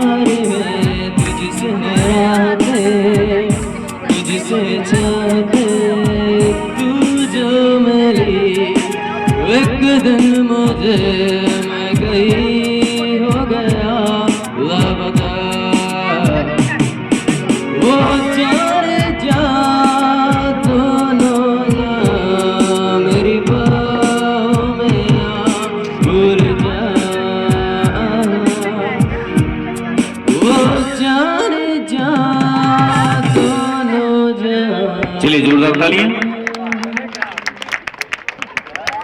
में तुझसे रातें, तुझसे चाहते, तू जो मिली एक दिन मुझे, मैं कहीं हो गया लापता। वो जाने जा दोनों जा मेरी बाहों में आ, भूल जा। वो जाने जा दोनों जा। चलिए जोरदार तालियां।